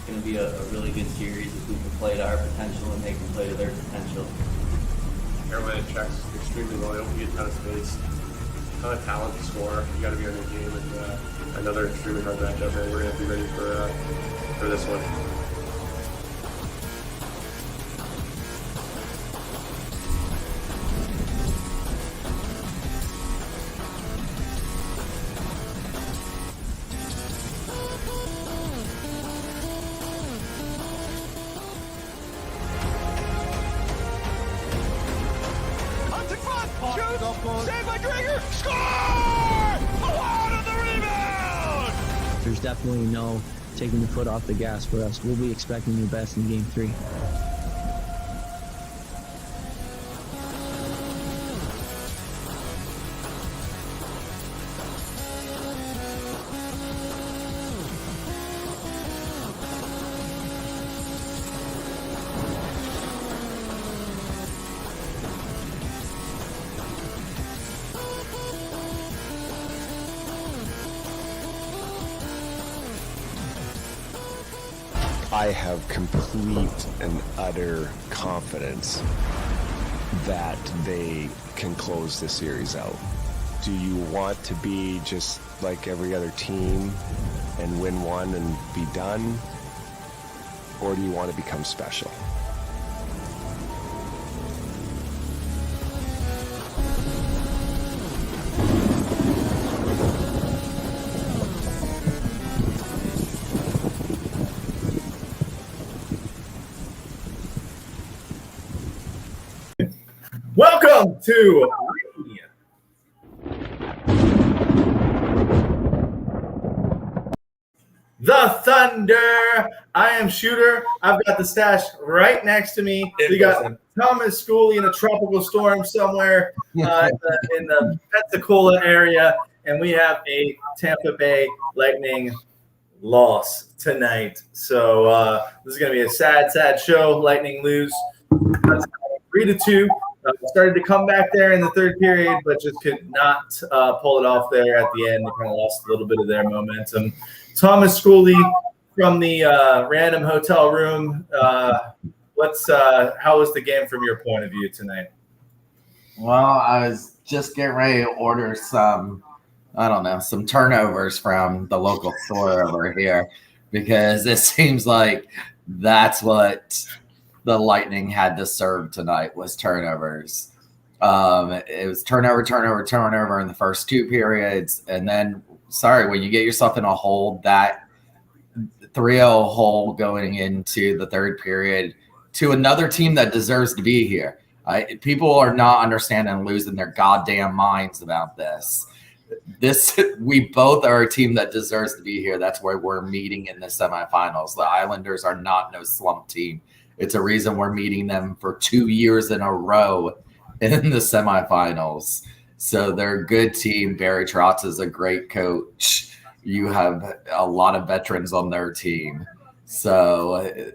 going to be a really good series if we can play to our potential and they can play to their potential. Carolina checks extremely loyal. You get a ton of space, a ton of talent to score. You got to be on your game, and another extremely hard matchup. And we're going to be ready for this one. There's definitely no taking the foot off the gas for us. We'll be expecting the best in Game 3. I have complete and utter confidence that they can close the series out. Do you want to be just like every other team and win one and be done? Or do you want to become special? Welcome to the Thunder. I am Shooter. I've got the stash right next to me. We got Thomas Schooley in a tropical storm somewhere in the Pensacola area, and we have a Tampa Bay Lightning loss tonight. So this is going to be a sad, sad show. Lightning lose 3-2. Started to come back there in the third period, but just could not pull it off there at the end. They kind of lost a little bit of their momentum. Thomas Schooley from the random hotel room. How was the game from your point of view tonight? Well, I was just getting ready to order some turnovers from the local store over here because it seems like that's what the Lightning had to serve tonight was turnovers. It was turnover in the first two periods. And then, when you get yourself in a hole, that 3-0 hole going into the third period to another team that deserves to be here. People are not understanding and losing their goddamn minds about this. We both are a team that deserves to be here. That's where we're meeting in the semifinals. The Islanders are not no slump team. It's a reason we're meeting them for 2 years in a row in the semifinals. So they're a good team. Barry Trotz is a great coach. You have a lot of veterans on their team. So,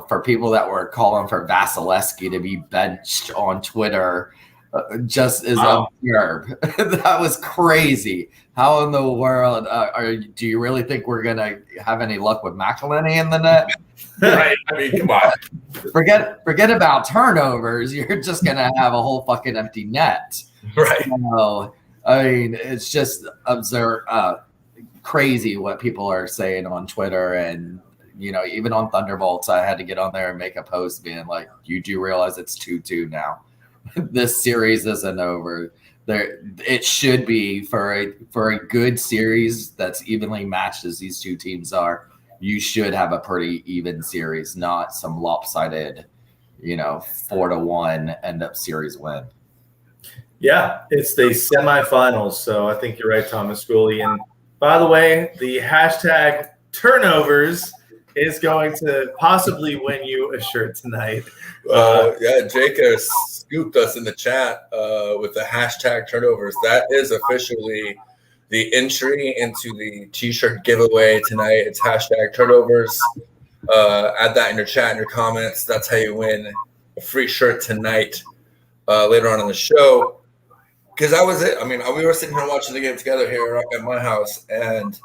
for people that were calling for Vasilevsky to be benched on Twitter, just is absurd. That was crazy. How in the world do you really think we're going to have any luck with McElhinney in the net? Right. I mean, come on. Forget about turnovers. You're just going to have a whole fucking empty net. Right. So, I mean, it's just absurd, crazy what people are saying on Twitter. And, even on Thunderbolts, I had to get on there and make a post being like, you do realize it's 2-2 now. This series isn't over. It should be for a good series that's evenly matched as these two teams are. You should have a pretty even series, not some lopsided, 4-1 end up series win. Yeah, it's the semifinals. So I think you're right, Thomas Schooley. And by the way, the hashtag turnovers is going to possibly win you a shirt tonight. Jake scooped us in the chat with the hashtag turnovers. That is officially the entry into the t-shirt giveaway tonight. It's hashtag turnovers. Add that in your chat and your comments. That's how you win a free shirt tonight later on in the show. Because that was it. I mean, we were sitting here watching the game together here at my house, and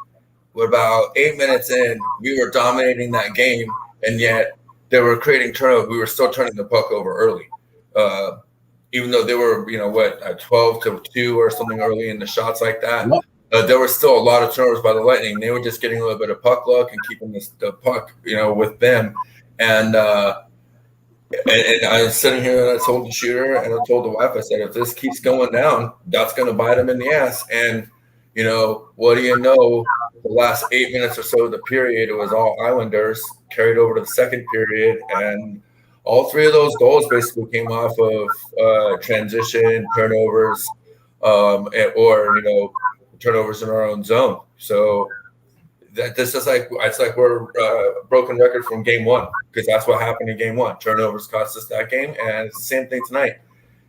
we're about 8 minutes in. We were dominating that game, and yet they were creating turnovers. We were still turning the puck over early. Even though they were, 12-2 or something early in the shots like that, there was still a lot of turnovers by the Lightning. They were just getting a little bit of puck luck and keeping the puck, with them. And I was sitting here and I told the shooter and I told the wife, I said, if this keeps going down, that's going to bite them in the ass. And, what do you know? The last 8 minutes or so of the period, it was all Islanders carried over to the second period. And all three of those goals basically came off of transition, turnovers, or turnovers in our own zone. So this is it's like we're a broken record from game one, because that's what happened in game one. Turnovers cost us that game, and it's the same thing tonight.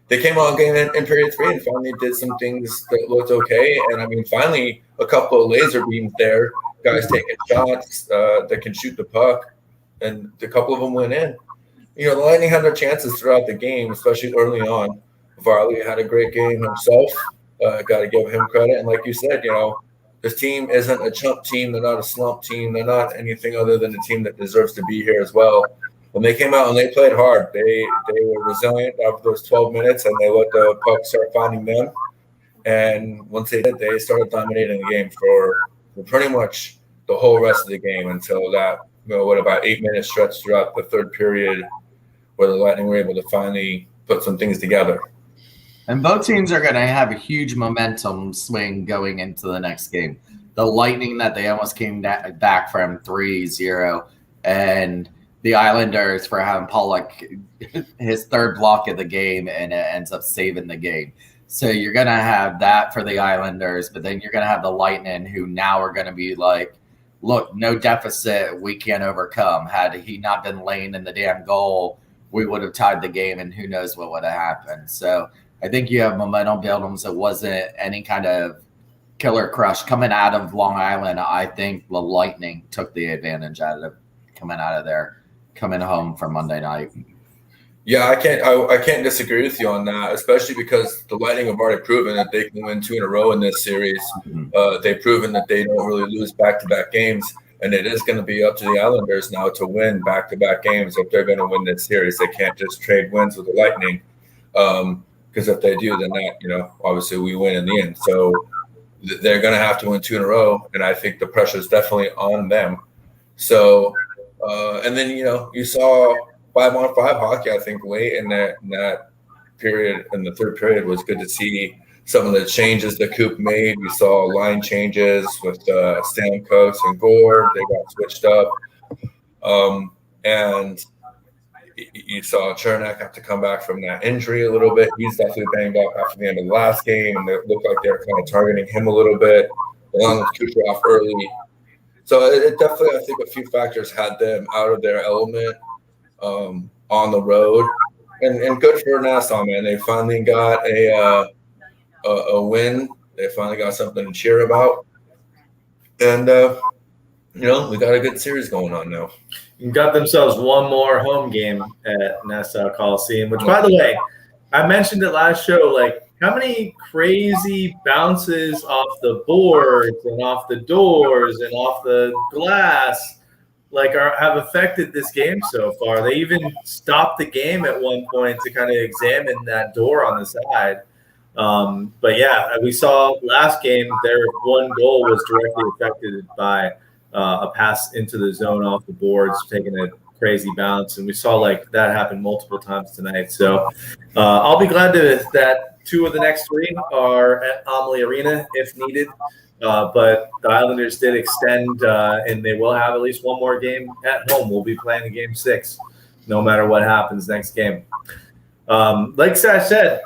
They came out game in period 3 and finally did some things that looked okay. And finally a couple of laser beams there, guys taking shots that can shoot the puck, and a couple of them went in. The Lightning had their chances throughout the game, especially early on. Varley had a great game himself. Got to give him credit. And like you said, this team isn't a chump team. They're not a slump team. They're not anything other than a team that deserves to be here as well. When they came out and they played hard, they were resilient after those 12 minutes, and they let the puck start finding them. And once they did, they started dominating the game for pretty much the whole rest of the game until that, about 8 minutes stretch throughout the third period, where the Lightning were able to finally put some things together. And both teams are going to have a huge momentum swing going into the next game. The Lightning, that they almost came back from 3-0, and the Islanders for having Pollock his third block of the game, and it ends up saving the game. So you're going to have that for the Islanders, but then you're going to have the Lightning, who now are going to be like, look, no deficit we can't overcome. Had he not been laying in the damn goal, we would have tied the game, and who knows what would have happened. So I think you have momentum buildings. It wasn't any kind of killer crush coming out of Long Island. I think the Lightning took the advantage out of coming out of there, coming home from Monday night. Yeah, I can't disagree with you on that, especially because the Lightning have already proven that they can win 2 in a row in this series. They've proven that they don't really lose back-to-back games, and it is going to be up to the Islanders now to win back-to-back games if they're going to win this series. They can't just trade wins with the Lightning, because if they do, then that, obviously we win in the end. So they're going to have to win 2 in a row, and I think the pressure is definitely on them. So, and then, you saw 5-on-5 hockey, I think, late in that period, in the third period, was good to see some of the changes that Coop made. We saw line changes with Stamkos and Gore. They got switched up. And you saw Chernak have to come back from that injury a little bit. He's definitely banged up after the end of the last game, and it looked like they were kind of targeting him a little bit, along with Kucherov early. So it definitely, I think, a few factors had them out of their element on the road, and good for Nassau, man. They finally got a win. They finally got something to cheer about, and we got a good series going on now. Got themselves one more home game at Nassau Coliseum, which, by the way, I mentioned it last show. Like, how many crazy bounces off the boards and off the doors and off the glass have affected this game so far. They even stopped the game at one point to kind of examine that door on the side. But yeah, we saw last game their one goal was directly affected by a pass into the zone off the boards, taking a crazy bounce, and we saw that happen multiple times tonight. So I'll be glad that 2 of the next 3 are at Amalie Arena if needed. But the Islanders did extend, and they will have at least one more game at home. We'll be playing game 6, no matter what happens next game. Like Sash said,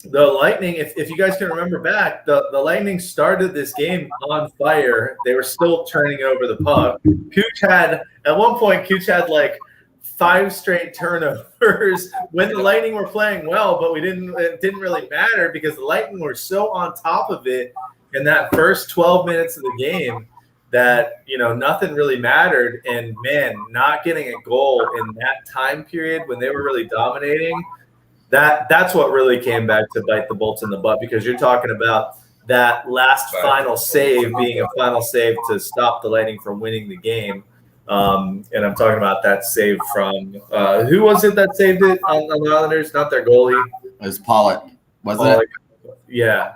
the Lightning, if you guys can remember back, the Lightning started this game on fire. They were still turning over the puck. At one point, Cooch had 5 straight turnovers when the Lightning were playing well, but it didn't really matter because the Lightning were so on top of it in that first 12 minutes of the game that, nothing really mattered. And, man, not getting a goal in that time period when they were really dominating, that's what really came back to bite the Bolts in the butt, because you're talking about that last Right. final save being a final save to stop the Lightning from winning the game. And I'm talking about that save from who was it that saved it on the Islanders? Not their goalie. It was Pollock, wasn't Pollock. it? Yeah,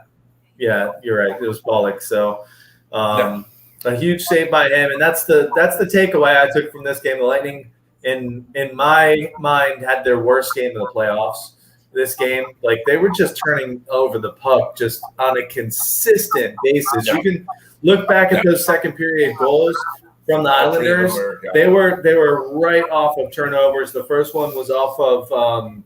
you're right. It was Pollock. So a huge save by him, and that's the takeaway I took from this game. The Lightning, in my mind, had their worst game of the playoffs. This game, like they were just turning over the puck just on a consistent basis. You can look back at those second period goals from the Islanders. They were right off of turnovers. The first one was off of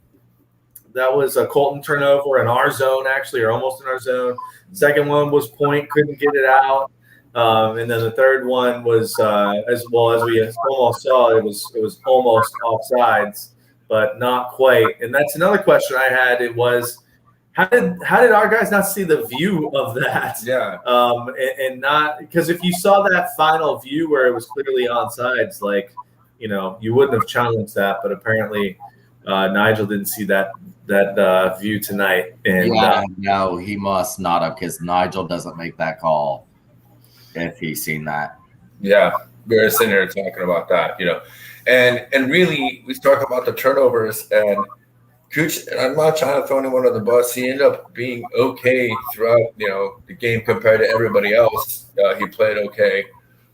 that was a Colton turnover in our zone, actually, or almost in our zone. Second one was Point, couldn't get it out. And then the third one was as we almost saw, it was almost offsides, but not quite. And that's another question I had. It was how did our guys not see the view of that? Yeah. And not because if you saw that final view where it was clearly onsides, like you wouldn't have challenged that. But apparently, Nigel didn't see that view tonight. And no, he must not have, because Nigel doesn't make that call if he's seen that. Yeah, we were sitting here talking about that, and really we talk about the turnovers, and Cooch, I'm not trying to throw anyone on the bus. He ended up being okay throughout, the game compared to everybody else. He played okay,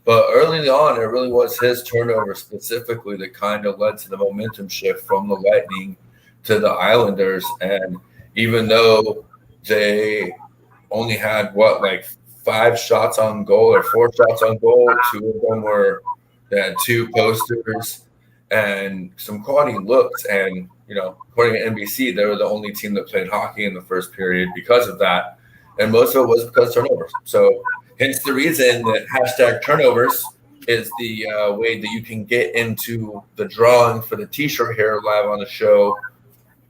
but early on, it really was his turnover specifically that kind of led to the momentum shift from the Lightning to the Islanders. And even though they only had 5 shots on goal or 4 shots on goal, 2 of them they had 2 posters and some quality looks. And, according to NBC, they were the only team that played hockey in the first period because of that. And most of it was because of turnovers. So hence the reason that #turnovers is the way that you can get into the drawing for the t-shirt here live on the show.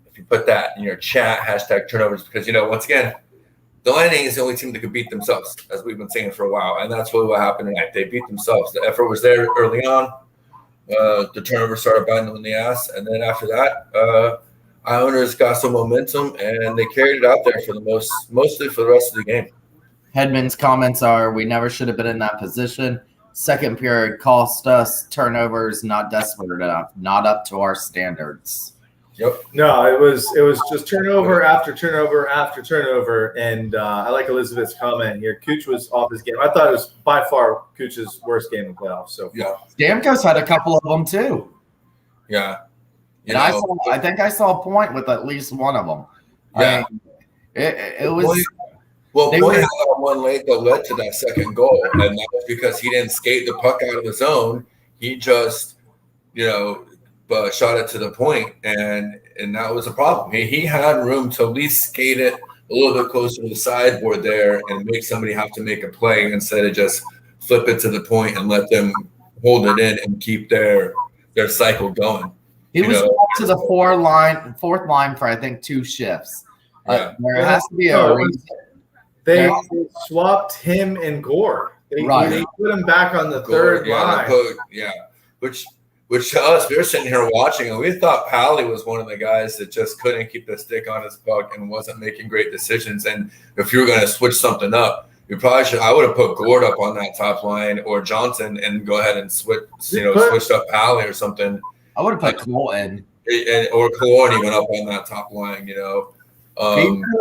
If you put that in your chat, #turnovers, because, once again, the Lightning is the only team that could beat themselves, as we've been saying for a while. And that's really what happened tonight. They beat themselves. The effort was there early on. The turnover started biting them in the ass. And then after that, Islanders got some momentum, and they carried it out there for mostly for the rest of the game. Hedman's comments are, we never should have been in that position. Second period cost us turnovers, not desperate enough, not up to our standards. Yep. No, it was just turnover after turnover after turnover, and I like Elizabeth's comment here. Cooch was off his game. I thought it was by far Cooch's worst game in playoffs. So yeah, Stamkos had a couple of them too. Yeah, and I think I saw a Point with at least one of them. Yeah, it was. Point had one late that led to that second goal, and that was because he didn't skate the puck out of the zone. He just, shot it to the point, and that was a problem. He had room to at least skate it a little bit closer to the sideboard there and make somebody have to make a play instead of just flip it to the point and let them hold it in and keep their cycle going. He was to the fourth line for I think 2 shifts. There has to be a reason. They swapped him and Gore. They put him back on the third line. Which to us, we were sitting here watching, and we thought Pally was one of the guys that just couldn't keep the stick on his puck and wasn't making great decisions. And if you were going to switch something up, you probably should. I would have put Gord up on that top line or Johnson and go ahead and switched up Pally or something. I would have put Colton or Colton even up on that top line. People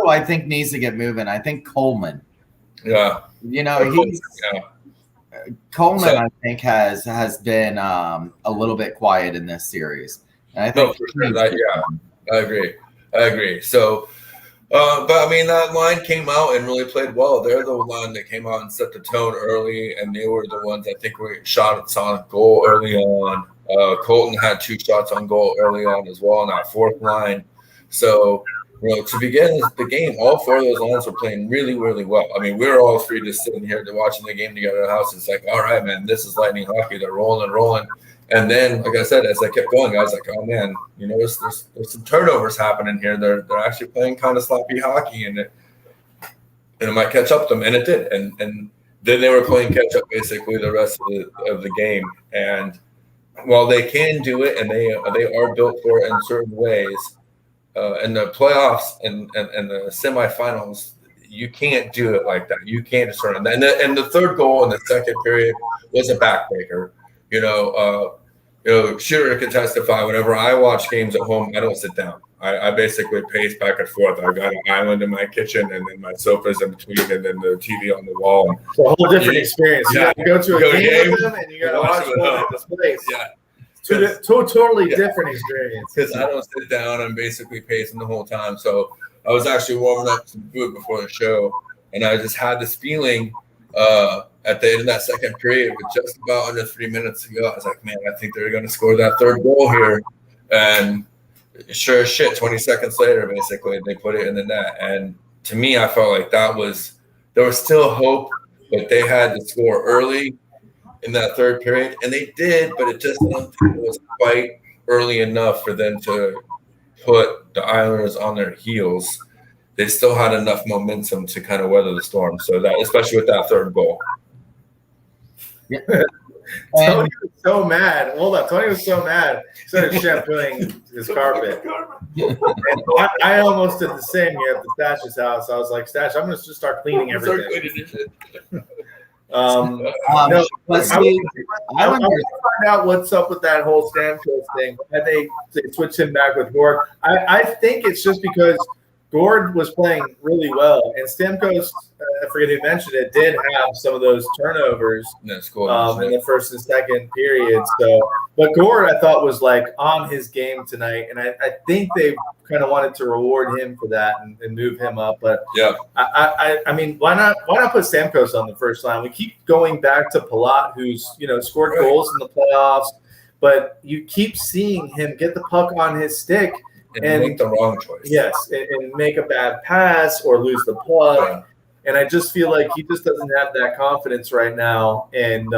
I think needs to get moving. I think Coleman. Yeah. Coleman, I think, has been a little bit quiet in this series. And I think I agree. So, but I mean, that line came out and really played well. They're the line that came out and set the tone early, and they were the ones I think were shots on goal early on. Colton had 2 shots on goal early on as well on that fourth line. So, to begin the game, all 4 of those lines were playing really, really well. I mean, we were all 3 just sitting here watching the game together at the house. It's like, all right, man, this is Lightning hockey. They're rolling. And then, like I said, as I kept going, I was like, oh, man, there's some turnovers happening here. They're actually playing kind of sloppy hockey, and it might catch up to them. And it did. And then they were playing catch up basically the rest of the game. And while they can do it, and they are built for it in certain ways, in the playoffs and the semifinals, you can't do it like that. You can't just run. And the third goal in the second period was a backbreaker. Shooter can testify. Whenever I watch games at home, I don't sit down. I basically pace back and forth. I got an island in my kitchen, and then my sofa's in between, and then the TV on the wall. It's a whole different experience. You got to go to a game with them, and you got to watch one at this place. Yeah. Two totally different experiences. Because I don't sit down. I'm basically pacing the whole time. So I was actually warming up some food before the show, and I just had this feeling at the end of that second period with just about under 3 minutes to go. I was like, man, I think they're going to score that third goal here. And sure as shit, 20 seconds later, basically, they put it in the net. And to me, I felt like there was still hope, but they had to score early in that third period, and they did, but it just was quite early enough for them to put the Islanders on their heels. They still had enough momentum to kind of weather the storm. So that, especially with that third goal. Yeah. Tony was so mad. Hold on, Tony was so mad. He started shampooing his carpet. And I almost did the same here at the Stash's house. I was like, Stash, I'm going to just start cleaning everything. No, but see, I want to find out what's up with that whole Stamkos thing. I think they switched him back with Gord. I think it's just because Gord was playing really well, and Stamkos, I forget who mentioned it, did have some of those turnovers in the first and second period. So, but Gord, I thought, was like on his game tonight, and I think they kind of wanted to reward him for that and move him up. But yeah, I mean, why not put Stamkos on the first line? We keep going back to Palat, who's scored goals in the playoffs, but you keep seeing him get the puck on his stick and make the wrong choice. Yes, and make a bad pass or lose the puck. Yeah. And I just feel like he just doesn't have that confidence right now. And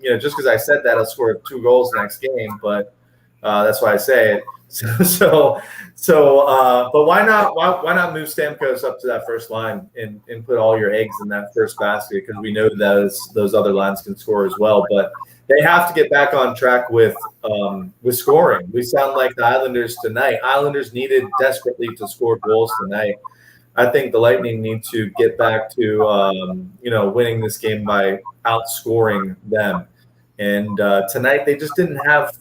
just because I said that, I'll score 2 goals next game, but that's why I say it. But why not move Stamkos up to that first line and put all your eggs in that first basket, because we know those other lines can score as well. But they have to get back on track with scoring. We sound like the Islanders tonight. Islanders needed desperately to score goals tonight. I think the Lightning need to get back to winning this game by outscoring them. And tonight they just didn't have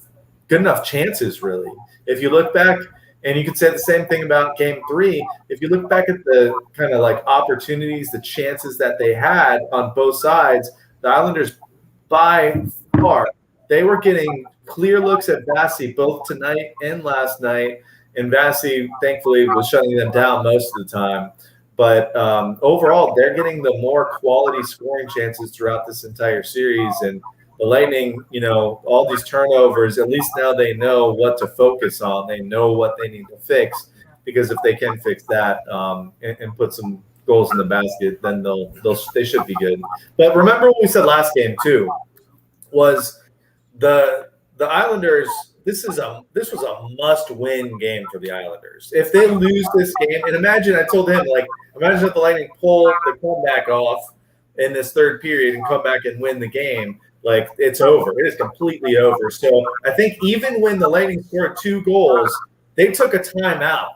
good enough chances, really. If you look back, and you could say the same thing about Game 3, if you look back at the kind of like opportunities, the chances that they had on both sides, the Islanders by far, they were getting clear looks at Vasi both tonight and last night, and Vasi thankfully was shutting them down most of the time. But overall, they're getting the more quality scoring chances throughout this entire series. And the Lightning, all these turnovers, at least now they know what to focus on. They know what they need to fix, because if they can fix that and put some goals in the basket, then they should be good. But remember what we said last game too, was the Islanders. This was a must-win game for the Islanders. If they lose this game, and imagine, I told him, imagine if the Lightning pull the comeback off in this third period and come back and win the game, it's over. It is completely over. So I think even when the Lightning scored 2 goals, they took a timeout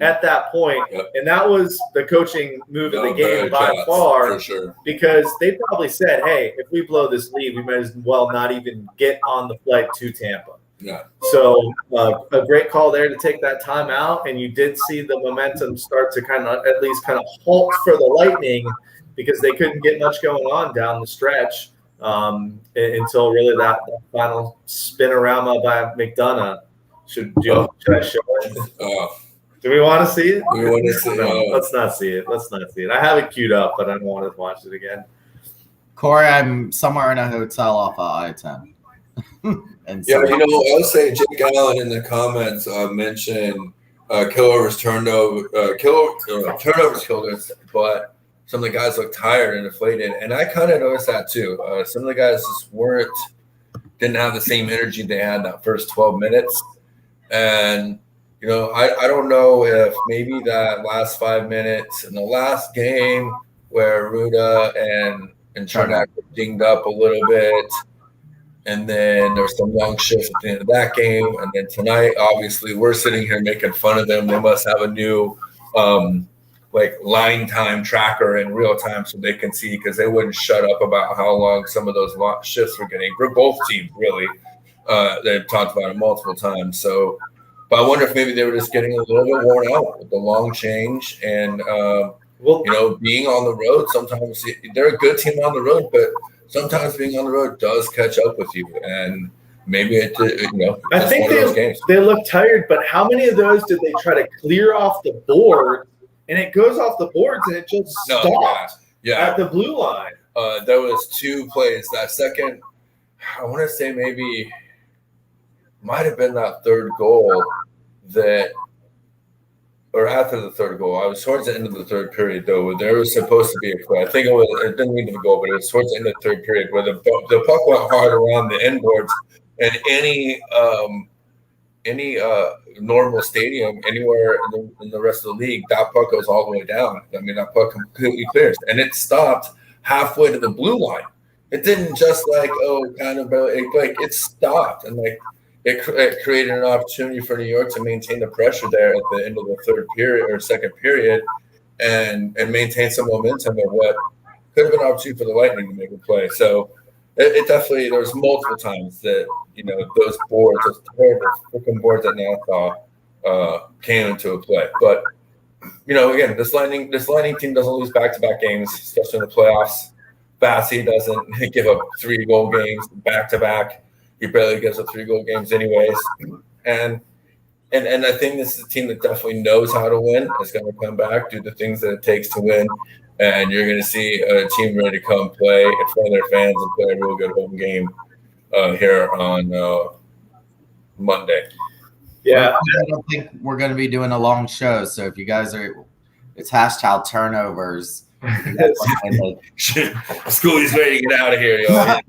at that point, and that was the coaching move of the game by far, for sure. Because they probably said, hey, if we blow this lead, we might as well not even get on the flight to Tampa. Yeah. So a great call there to take that time out, and you did see the momentum start to at least halt for the Lightning, because they couldn't get much going on down the stretch until really that final spinorama by McDonough. Should I show it? Do we want to see it? We want to see it. No, let's not see it. I have it queued up, but I don't want to watch it again. Corey, I'm somewhere in a hotel off of I-10. And yeah, I was saying Jake Allen in the comments mentioned turnovers killed us, but some of the guys look tired and deflated, and I kind of noticed that too. Some of the guys just didn't have the same energy they had in that first 12 minutes, and I don't know if maybe that last 5 minutes in the last game where Ruda and Charnak were dinged up a little bit. And then there's some long shifts at the end of that game. And then tonight, obviously, we're sitting here making fun of them. They must have a new like line time tracker in real time so they can see, because they wouldn't shut up about how long some of those shifts were getting for both teams, really. They've talked about it multiple times. So, but I wonder if maybe they were just getting a little bit worn out with the long change and, being on the road. Sometimes they're a good team on the road, but sometimes being on the road does catch up with you. And maybe I think they look tired, but how many of those did they try to clear off the board? And it goes off the boards and it just stopped at the blue line. There was 2 plays. That second, I want to say maybe might have been that third goal or after the third goal. I was towards the end of the third period, though, where there was supposed to be a play. I think it didn't need to go, but it was towards the end of the third period where the puck went hard around the inboards, and any normal stadium anywhere in the rest of the league, that puck goes all the way down. I mean, that puck completely clears, and it stopped halfway to the blue line. It didn't just it stopped, and it created an opportunity for New York to maintain the pressure there at the end of the third period or second period, and maintain some momentum of what could have been an opportunity for the Lightning to make a play. So it definitely, there was multiple times that those boards, those terrible freaking boards that Nassau came into a play. But again, this Lightning team doesn't lose back-to-back games, especially in the playoffs. Bassey doesn't give up 3-goal games back-to-back. He barely gives up 3-goal games anyways. And I think this is a team that definitely knows how to win. It's going to come back, do the things that it takes to win. And you're going to see a team ready to come play in front of their fans and play a real good home game here on Monday. Yeah. I don't think we're going to be doing a long show. So if you guys it's hashtag turnovers. Schoolie's ready to get out of here, y'all.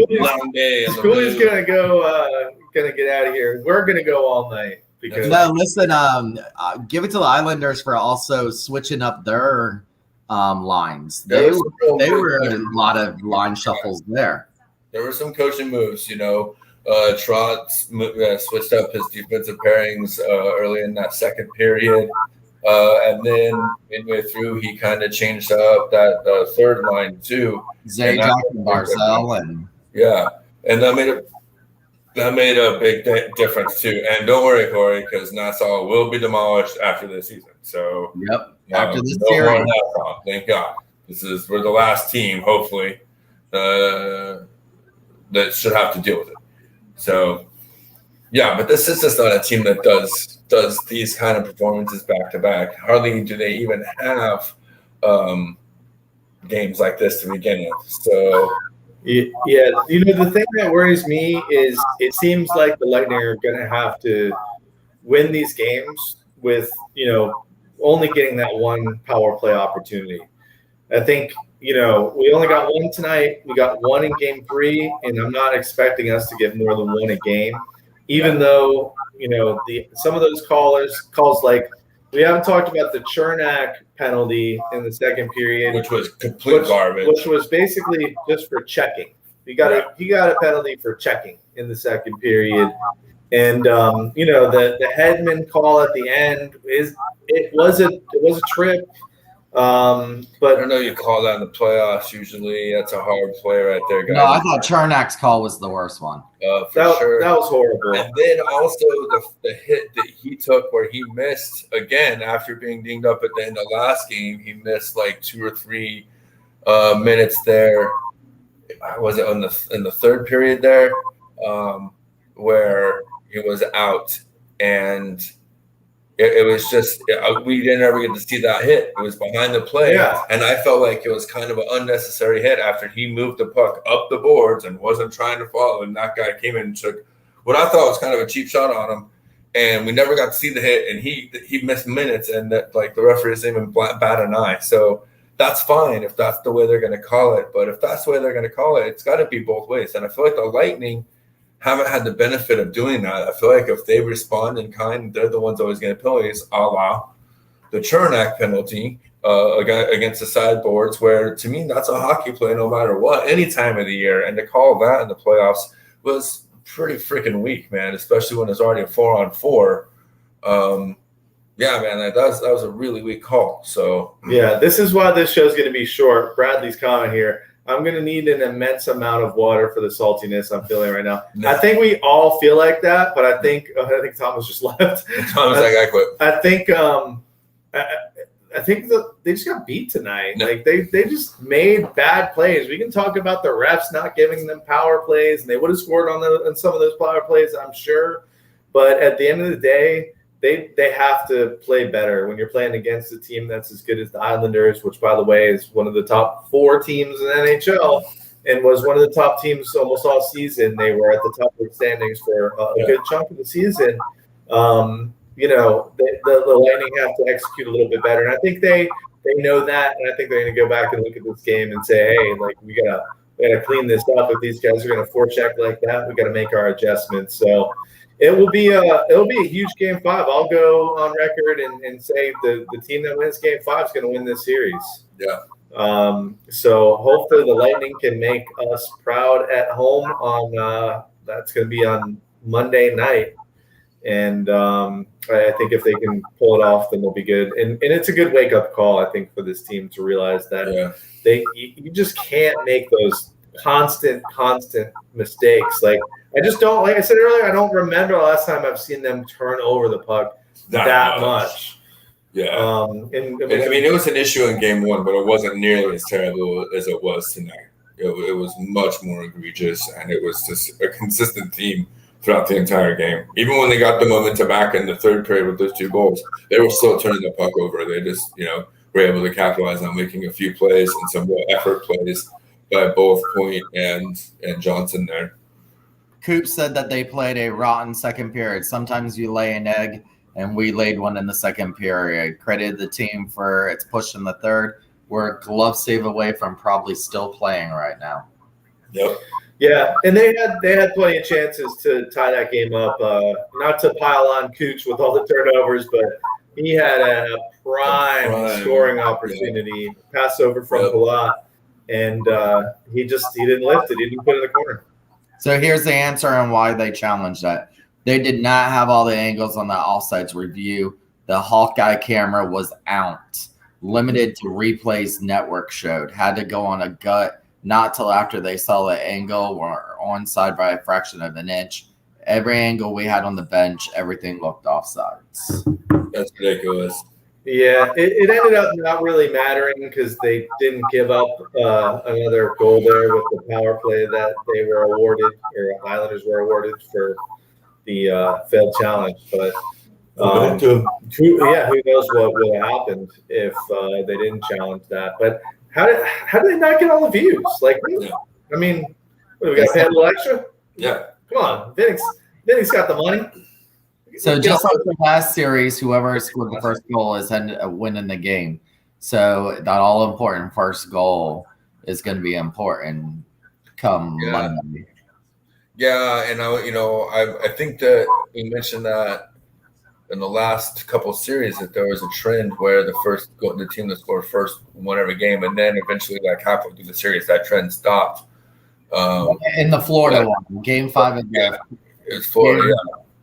Long day. Schoolie's gonna get out of here. We're gonna go all night because listen. Give it to the Islanders for also switching up their lines. They were a lot of line shuffles there. There were some coaching moves. Trot switched up his defensive pairings early in that second period. And then midway through, he kind of changed up that third line too. Zay Johnson, Barzell, and that made a big difference too. And don't worry, Corey, because Nassau will be demolished after this season. So after this series, thank God. We're the last team, hopefully, that should have to deal with it. So. Yeah, but this is just not a team that does these kind of performances back to back. Hardly do they even have games like this to begin with. So the thing that worries me is it seems like the Lightning are going to have to win these games with only getting that one power play opportunity. I think we only got one tonight. We got one in Game 3, and I'm not expecting us to get more than one a game. Even though, some of those calls like we haven't talked about the Chernak penalty in the second period, which was complete garbage, which was basically just for checking. He got a penalty for checking in the second period, and the Hedman call at the end it was a trip. But I don't know. You call that in the playoffs. Usually, that's a hard play right there, guys. No, I thought Chernak's call was the worst one. Sure. That was horrible. And then also the hit that he took, where he missed again after being dinged up at the end of last game. He missed like 2 or 3 minutes there. Was it in the third period there, where he was out and. It was just we didn't ever get to see that hit. It was behind the play, and I felt like it was kind of an unnecessary hit after he moved the puck up the boards and wasn't trying to follow. And that guy came in and took what I thought was kind of a cheap shot on him, and we never got to see the hit. And he missed minutes, and that the referee didn't even bat an eye. So that's fine if that's the way they're going to call it. But if that's the way they're going to call it, it's got to be both ways. And I feel like the Lightning haven't had the benefit of doing that. I feel like if they respond in kind, they're the ones always getting penalties, a la the Chernak penalty against the sideboards, where to me that's a hockey play no matter what, any time of the year. And to call that in the playoffs was pretty freaking weak, man, especially when it's already a 4-on-4. Yeah, man, that was a really weak call. So Yeah, this is why this show's going to be short. Bradley's comment here. I'm going to need an immense amount of water for the saltiness I'm feeling right now. No. I think we all feel like that, but I think Thomas just left. Thomas, I quit. I think they just got beat tonight. No. Like they just made bad plays. We can talk about the refs not giving them power plays, and they would have scored on some of those power plays, I'm sure. But at the end of the day, they have to play better when you're playing against a team that's as good as the Islanders, which, by the way, is one of the top 4 teams in the NHL and was one of the top teams almost all season. They were at the top of the standings for a good chunk of the season. You know, the Lightning have to execute a little bit better. And I think they know that, and I think they're going to go back and look at this game and say, hey, like, we gotta clean this up. If these guys are going to forecheck like that, we got to make our adjustments. So it'll be a huge game 5. I'll go on record and say the team that wins game 5 is going to win this series. Yeah. So hopefully the Lightning can make us proud at home on that's going to be on Monday night. And I think if they can pull it off, then they'll be good. And it's a good wake-up call, I think, for this team to realize that you just can't make those constant mistakes. Like, I just don't, like I said earlier, I don't remember the last time I've seen them turn over the puck that much. Yeah. I mean, it was an issue in game 1, but it wasn't nearly as terrible as it was tonight. It was much more egregious, and it was just a consistent theme throughout the entire game. Even when they got the momentum back in the third period with those 2 goals, they were still turning the puck over. They just, were able to capitalize on making a few plays and some real effort plays by both Point and Johnson there. Coop said that they played a rotten second period. Sometimes you lay an egg, and we laid one in the second period. Credited the team for its push in the third. We're a glove save away from probably still playing right now. Yep. Yeah, and they had plenty of chances to tie that game up. Not to pile on Cooch with all the turnovers, but he had a prime scoring opportunity, pass over from Palat, and he didn't lift it. He didn't put it in the corner. So here's the answer on why they challenged that. They did not have all the angles on the offsides review. The Hawkeye camera was out, limited to replays network showed. Had to go on a gut, not till after they saw the angle or onside by a fraction of an inch. Every angle we had on the bench, everything looked offsides. That's ridiculous. Yeah, it ended up not really mattering because they didn't give up another goal there with the power play that they were awarded, or Islanders were awarded for the failed challenge. But who knows what would have happened if they didn't challenge that? But how did they not get all the views? Like, I mean, we got to pay a little extra? Yeah. Come on, Vinny's got the money. So just like the last series, whoever scored the first goal is winning the game. So that all-important first goal is going to be important come Monday. Yeah, and I think that you mentioned that in the last couple series that there was a trend where the team that scored first won every game, and then eventually, like halfway through the series, that trend stopped. In the Florida one, Game 5 of it's Florida.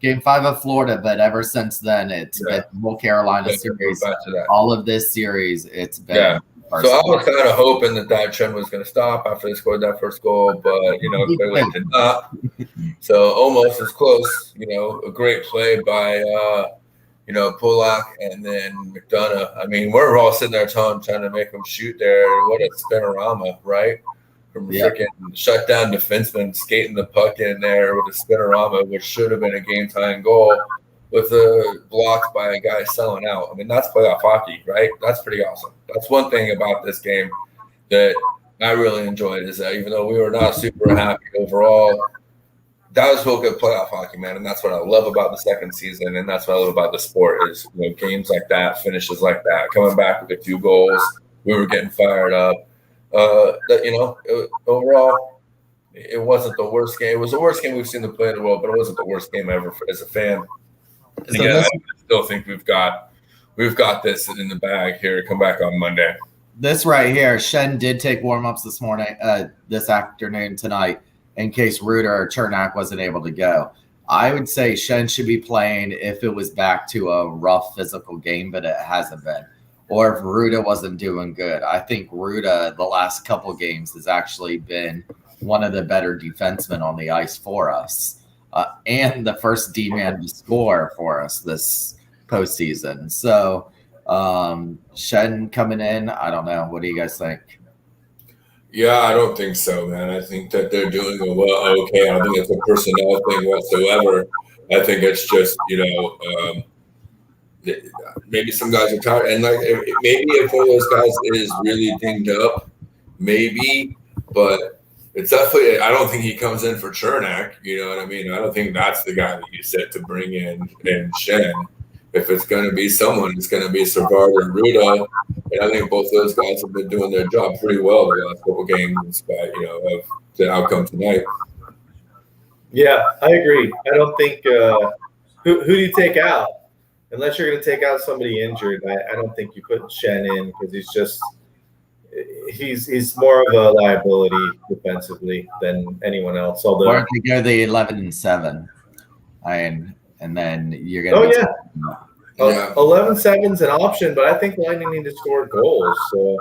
Game 5 of Florida, but ever since then, it's been the whole Carolina series. All of this series, it's been. Yeah. So I was kind of hoping that trend was going to stop after they scored that first goal, but clearly it did not. So almost as close. A great play by Polak and then McDonough. I mean, we're all sitting there trying to make them shoot there. What a spinorama, right? From a freaking shutdown defenseman skating the puck in there with a spinorama, which should have been a game-tying goal, with a block by a guy selling out. I mean, that's playoff hockey, right? That's pretty awesome. That's one thing about this game that I really enjoyed, is that even though we were not super happy overall, that was real good playoff hockey, man. And that's what I love about the second season, and that's what I love about the sport is games like that, finishes like that, coming back with the 2 goals. We were getting fired up. Overall, it wasn't the worst game. It was the worst game we've seen them play in the world, but it wasn't the worst game ever as a fan. And again, I still think we've got this in the bag here to come back on Monday. This right here, Shen did take warm-ups this morning, this afternoon, tonight, in case Reuter or Chernak wasn't able to go. I would say Shen should be playing if it was back to a rough physical game, but it hasn't been. Or if Ruda wasn't doing good. I think Ruda, the last couple games, has actually been one of the better defensemen on the ice for us. And the first D-man to score for us this postseason. So Shen coming in, I don't know. What do you guys think? Yeah, I don't think so, man. I think that they're doing okay. I don't think it's a personnel thing whatsoever. I think it's just, maybe some guys are tired. And maybe if one of those guys is really dinged up, maybe. But it's definitely, I don't think he comes in for Chernak. You know what I mean? I don't think that's the guy that you set to bring in Shen. If it's going to be someone, it's going to be Savard and Ruda. And I think both those guys have been doing their job pretty well the last couple games, in spite, of the outcome tonight. Yeah, I agree. I don't think who do you take out? Unless you're going to take out somebody injured, I don't think you put Shen in because he's more of a liability defensively than anyone else. Although, or if you go the 11-7, and then you're going to. Oh, yeah. 11-7's an option, but I think Lightning need to score goals. So.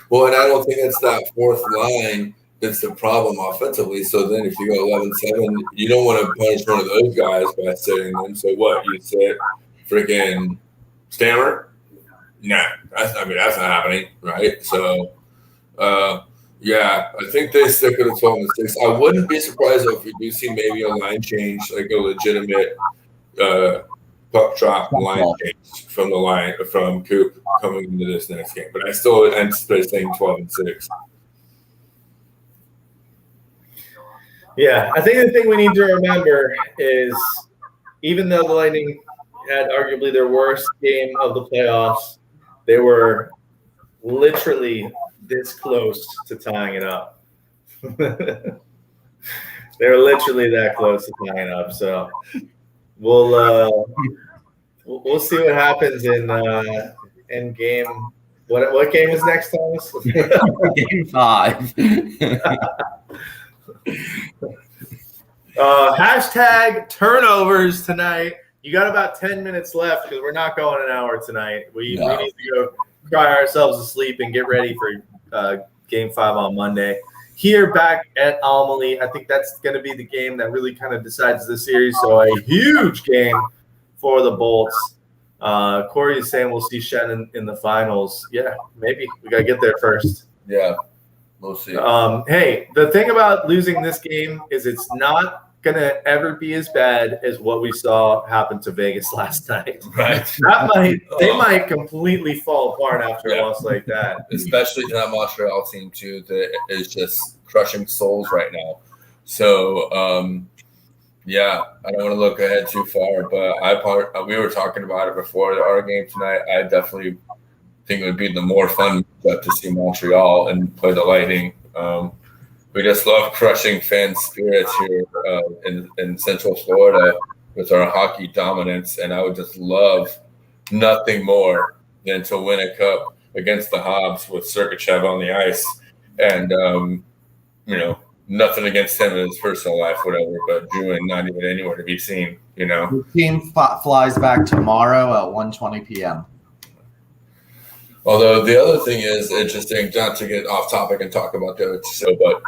Well, and I don't think it's that fourth line that's the problem offensively. So then if you go 11-7, you don't want to punish one of those guys by sitting them. So what? You sit freaking Stammer? Nah, that's not happening, right? So, yeah, I think they stick with the 12-6. I wouldn't be surprised if we do see maybe a line change, like a legitimate puck drop line change from Coop coming into this next game. But I still anticipate saying 12-6. Yeah, I think the thing we need to remember is even though the Lightning had arguably their worst game of the playoffs, they were literally this close to tying it up. They were literally that close to tying it up. So we'll see what happens in game. What game is next, Thomas? Game 5. Hashtag turnovers tonight. You got about 10 minutes left because we're not going an hour tonight. We need to go cry ourselves to sleep and get ready for Game 5 on Monday. Here back at Amelie, I think that's going to be the game that really kind of decides the series. So a huge game for the Bolts. Corey is saying we'll see Shen in the finals. Yeah, maybe. We got to get there first. Yeah, we'll see. Hey, the thing about losing this game is it's not going to ever be as bad as what we saw happen to Vegas last night. Right. They might completely fall apart after a loss like that. Especially to that Montreal team, too, that is just crushing souls right now. So, yeah, I don't want to look ahead too far, but we were talking about it before our game tonight. I definitely think it would be the more fun to see Montreal and play the Lightning. We just love crushing fan spirits here in Central Florida with our hockey dominance, and I would just love nothing more than to win a cup against the Hobbs with Sergachev on the ice. And, nothing against him in his personal life, whatever, but Drew not even anywhere to be seen, The team flies back tomorrow at 1:20 p.m. Although the other thing is interesting, not to get off topic and talk about the other show, but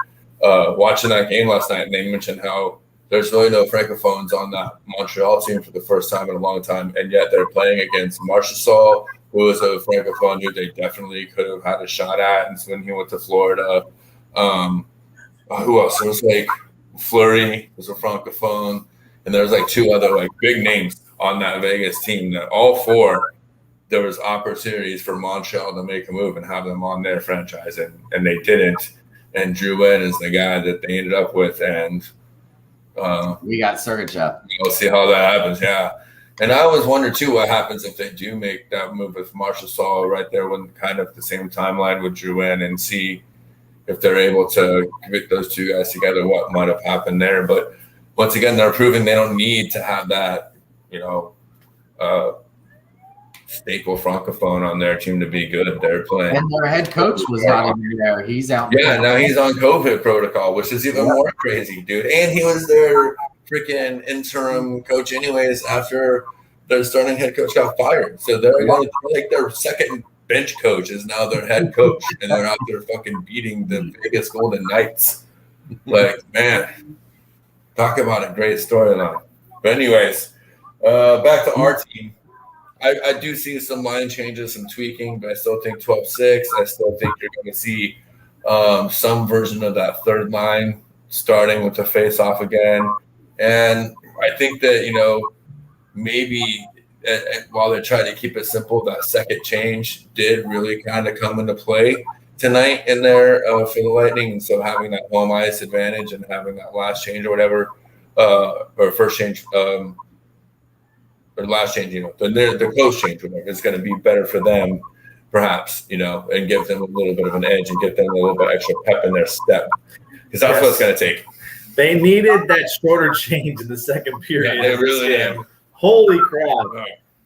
watching that game last night, and they mentioned how there's really no francophones on that Montreal team for the first time in a long time, and yet they're playing against Marchessault, who was a francophone who they definitely could have had a shot at, and when he went to Florida. Who else? It was like Fleury was a francophone, and there was like two other big names on that Vegas team that all four there was opportunities for Montreal to make a move and have them on their franchise, and they didn't. And Drew Wynn is the guy that they ended up with, and we got Sergachev. We'll see how that happens, yeah. And I always wonder, too, what happens if they do make that move with Marchessault right there when kind of the same timeline with Drew Wynn, and see if they're able to get those two guys together, what might have happened there. But once again, they're proving they don't need to have that, staple francophone on their team to be good. They're playing. And their head coach was not even there. He's out. Yeah, now he's on COVID protocol, which is even more crazy, dude. And he was their freaking interim coach anyways after their starting head coach got fired. So they're like their second bench coach is now their head coach, and they're out there fucking beating the Vegas Golden Knights. Like, man, talk about a great storyline. But anyways, back to our team. I do see some line changes, some tweaking, but I still think 12-6. I still think you're going to see some version of that third line starting with the face-off again. And I think that, maybe while they try to keep it simple, that second change did really kind of come into play tonight in there for the Lightning. And so having that home ice advantage and having that last change or whatever, or first change, or last change, the close change, whatever, is going to be better for them, perhaps, and give them a little bit of an edge and get them a little bit extra pep in their step. Because that's what it's going to take. They needed that shorter change in the second period. Yeah, they really did. Holy crap.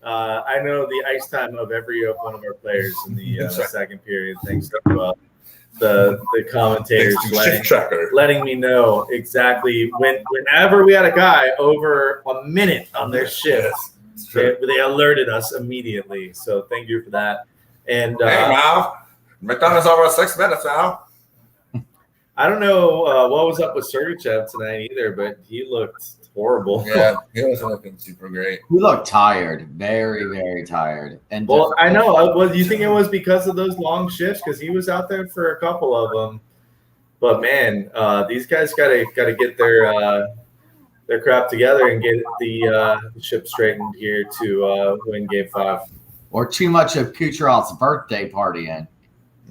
I know the ice time of every one of our players in the second period, thanks to the commentators letting me know exactly whenever we had a guy over a minute on their shift, they alerted us immediately. So thank you for that. And hey, Mal, McDonald's over 6 minutes now. I don't know what was up with Sergachev tonight either, but he looked horrible. Yeah, he wasn't looking super great. He looked tired, very, very tired. And I know. Do you think it was because of those long shifts? Because he was out there for a couple of them. But man, these guys gotta get their crap together and get the ship straightened here to win Game 5. Or too much of Kucherov's birthday party in.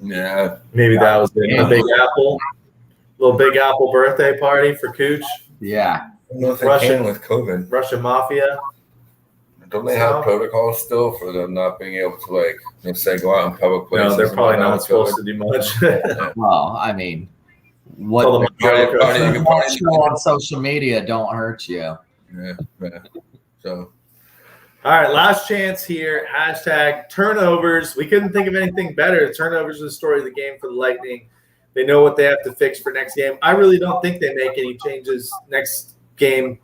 Yeah, maybe that was it. A Big Apple, little Big Apple birthday party for Cooch. Yeah. I don't know if they came with COVID. Russian Mafia. Don't they have protocols still for them not being able to, let's say, go out in public places? No, they're probably not supposed to do much. Well, I mean, what on social media don't hurt you. Yeah. So. All right, last chance here. # turnovers. We couldn't think of anything better. Turnovers is the story of the game for the Lightning. They know what they have to fix for next game. I really don't think they make any changes next game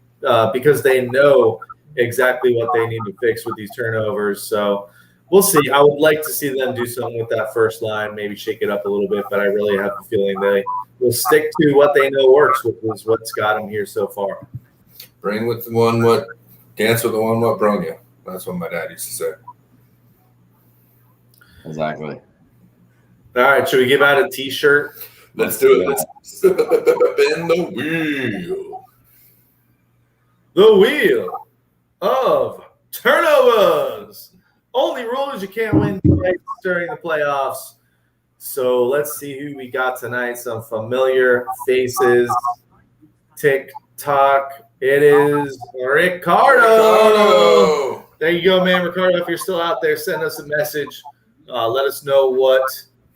because they know exactly what they need to fix with these turnovers. So we'll see. I would like to see them do something with that first line, maybe shake it up a little bit, but I really have a feeling they will stick to what they know works, which is what's got them here so far. Bring with the one what dance with the one what brung you. That's what my dad used to say. Exactly. All right, should we give out a T-shirt? Let's do it. Let's spin the wheel. The wheel of turnovers. Only rule is you can't win during the playoffs. So let's see who we got tonight. Some familiar faces. TikTok. It is Ricardo. There you go, man. Ricardo, if you're still out there, send us a message. Let us know what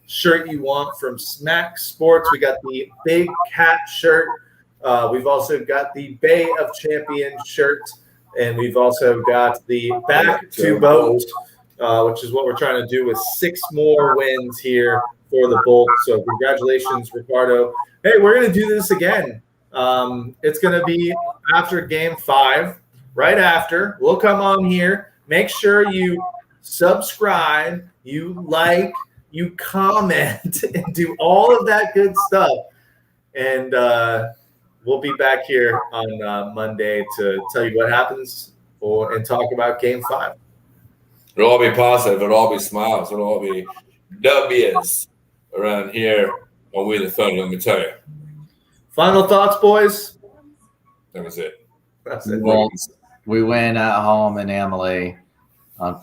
shirt you want from SMACK Sports. We got the Big Cat shirt. We've also got the Bay of Champions shirt. And we've also got the Back to Boat, which is what we're trying to do with 6 more wins here for the Bolts. So congratulations, Ricardo. Hey, we're going to do this again. It's going to be after Game 5. Right after, we'll come on here. Make sure you subscribe, you like, you comment, and do all of that good stuff. And we'll be back here on Monday to tell you what happens and talk about Game 5. It'll all be positive. It'll all be smiles. It'll all be W's around here on We the Thunder, let me tell you. Final thoughts, boys? That was it. That's it. Well, we win at home in Emily and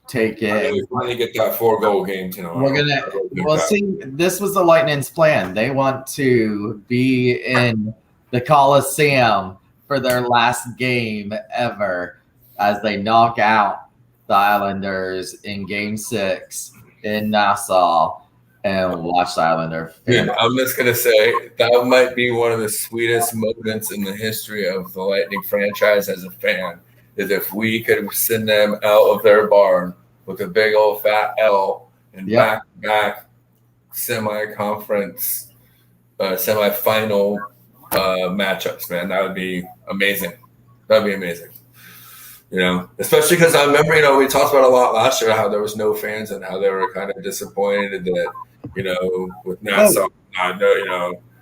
take it. When you get that 4-goal game tonight, We're gonna. Well, see, this was the Lightning's plan. They want to be in the Coliseum for their last game ever, as they knock out the Islanders in Game 6 in Nassau, and watch the Islander. Dude, I'm just gonna say that might be one of the sweetest moments in the history of the Lightning franchise as a fan. Is if we could send them out of their barn with a big old fat L and back-to-back semi-conference, semi-final matchups, man. That would be amazing. That'd be amazing. Especially because I remember, we talked about a lot last year how there was no fans and how they were kind of disappointed that, with Nassau,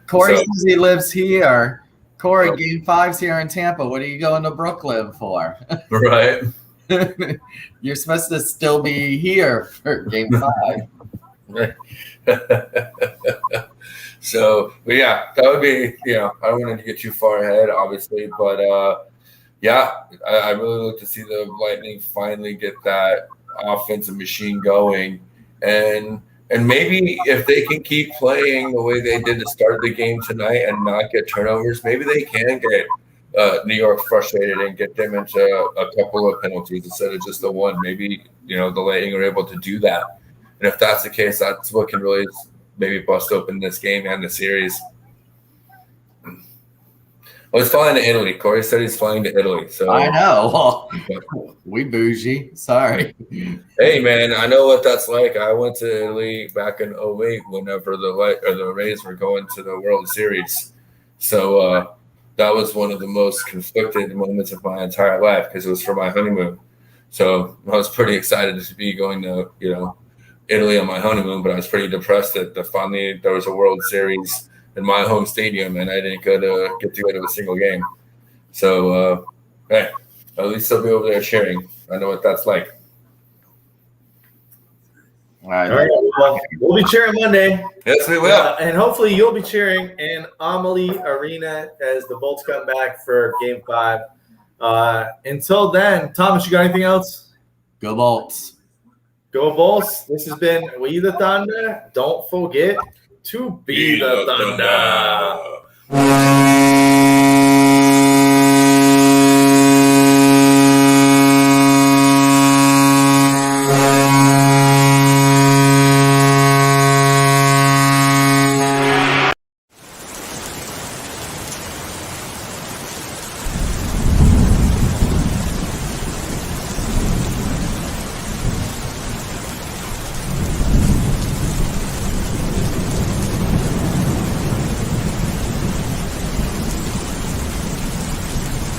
Corey so- says he lives here. Corey, Game 5's here in Tampa. What are you going to Brooklyn for? Right. You're supposed to still be here for Game 5. So, but yeah, that would be, I don't want to get too far ahead, obviously, but I really look to see the Lightning finally get that offensive machine going, and maybe if they can keep playing the way they did to start the game tonight and not get turnovers, maybe they can get New York frustrated and get them into a couple of penalties instead of just the one. Maybe the Lightning are able to do that, and if that's the case, that's what can really maybe bust open this game and the series. Well, he's flying to Italy. Corey said he's flying to Italy. So I know. We bougie. Sorry. Hey, man, I know what that's like. I went to Italy back in 2008 whenever the Rays were going to the World Series. So that was one of the most conflicted moments of my entire life because it was for my honeymoon. So I was pretty excited to be going to, Italy on my honeymoon, but I was pretty depressed that finally there was a World Series in my home stadium, and I didn't get to go to a single game. So, hey, at least I'll be over there cheering. I know what that's like. All right. Well, we'll be cheering Monday. Yes, we will. And hopefully you'll be cheering in Amalie Arena as the Bolts come back for Game 5. Until then, Thomas, you got anything else? Go Bolts. Go Bolts. This has been We the Thunder. Don't forget to be the Thunder.